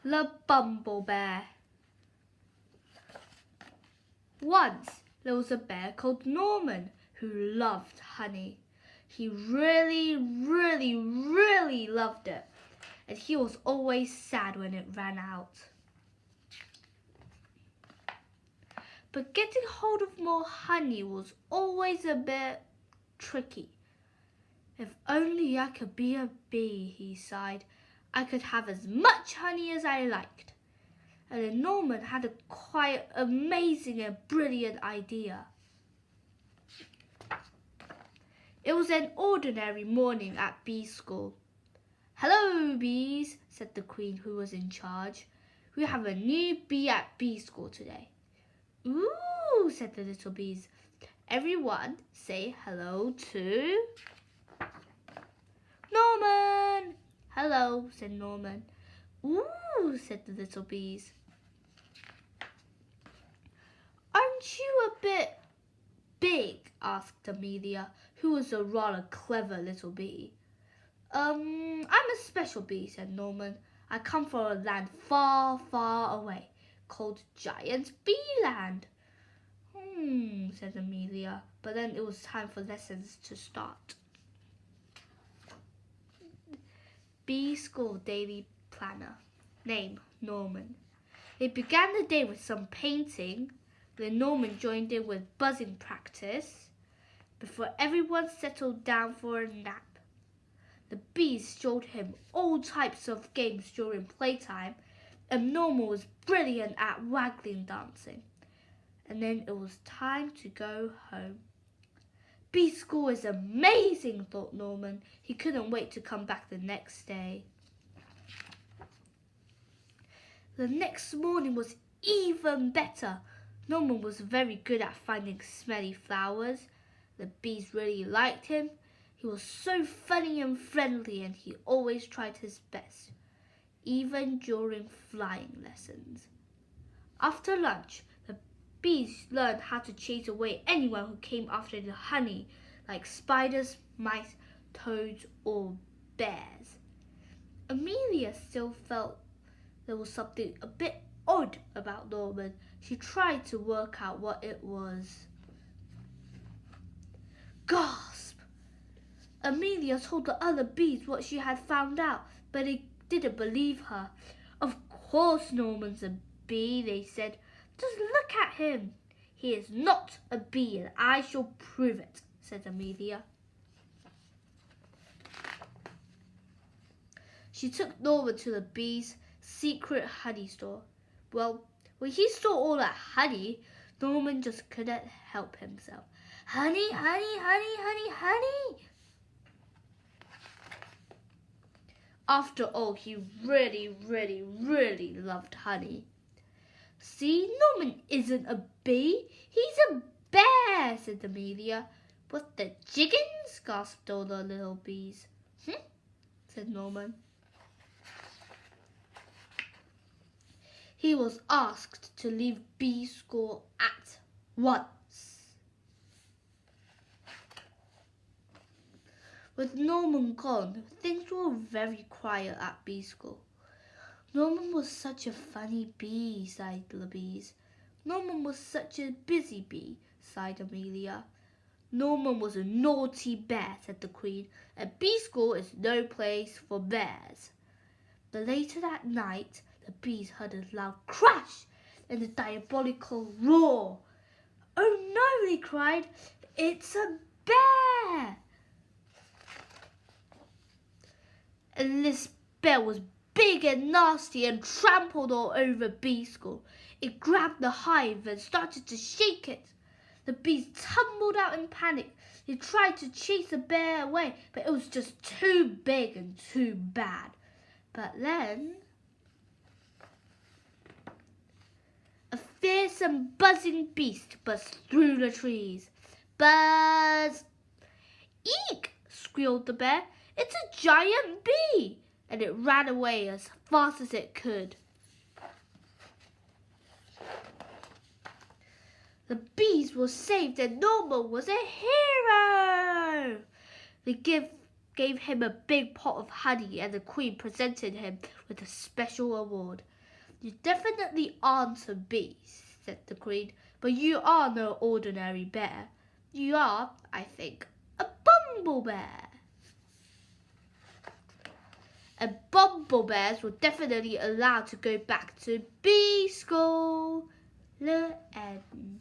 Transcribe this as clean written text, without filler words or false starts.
The Bumblebear. Once there was a bear called Norman who loved honey. He really, really, really loved it, and he was always sad when it ran out. But getting hold of more honey was always a bit tricky. If only I could be a bee, he sighed. I could have as much honey as I liked. And then Norman had a quite amazing and brilliant idea. It was an ordinary morning at bee school. "Hello, bees," said the queen who was in charge. "We have a new bee at bee school today." "Ooh," said the little bees. "Everyone say hello to Norman." "Hello," said Norman. "Ooh," said the little bees. "Aren't you a bit big?" asked Amelia, who was a rather clever little bee. I'm a special bee," said Norman. "I come from a land far, far away, called Giant Bee Land." Said Amelia, but then it was time for lessons to start. Bee School Daily Planner. Name, Norman. They began the day with some painting. Then Norman joined in with buzzing practice before everyone settled down for a nap. The bees showed him all types of games during playtime, and Norman was brilliant at waggling dancing. And then it was time to go home. Bee school is amazing, thought Norman. He couldn't wait to come back the next day. The next morning was even better. Norman was very good at finding smelly flowers. The bees really liked him. He was so funny and friendly, and he always tried his best, even during flying lessons. After lunch, the bees learned how to chase away anyone who came after the honey, like spiders, mice, toads, or bears. Amelia still felt there was something a bit odd about Norman. She tried to work out what it was. Gasp! Amelia told the other bees what she had found out, but they didn't believe her. "Of course Norman's a bee," they said. "Just look at him." "He is not a bee, and I shall prove it," said Amelia. She took Norman to the bees' secret honey store. Well, when he saw all that honey, Norman just couldn't help himself. "Honey, honey, honey, honey, honey." After all, he really, really, really loved honey. "See, Norman isn't a bee, he's a bear," said Amelia. "What the jiggins?" gasped all the little bees. Said Norman. He was asked to leave bee school at once. With Norman gone, things were very quiet at bee school. "Norman was such a funny bee," sighed the bees. "Norman was such a busy bee," sighed Amelia. "Norman was a naughty bear," said the queen, "and bee school is no place for bears." But later that night, the bees heard a loud crash and a diabolical roar. "Oh no," they cried, "it's a bear!" And this bear was big and nasty and trampled all over bee school. It grabbed the hive and started to shake it. The bees tumbled out in panic. They tried to chase the bear away, but it was just too big and too bad. But then a fierce and buzzing beast burst through the trees. "Buzz!" "Eek!" squealed the bear. "It's a giant bee!" And it ran away as fast as it could. The bees were saved and Norman was a hero. They gave gave him a big pot of honey, and the Queen presented him with a special award. "You definitely aren't a bee," said the Queen, "but you are no ordinary bear. You are, I think, a Bumblebear." And Bumblebears were definitely allowed to go back to bee school. The end.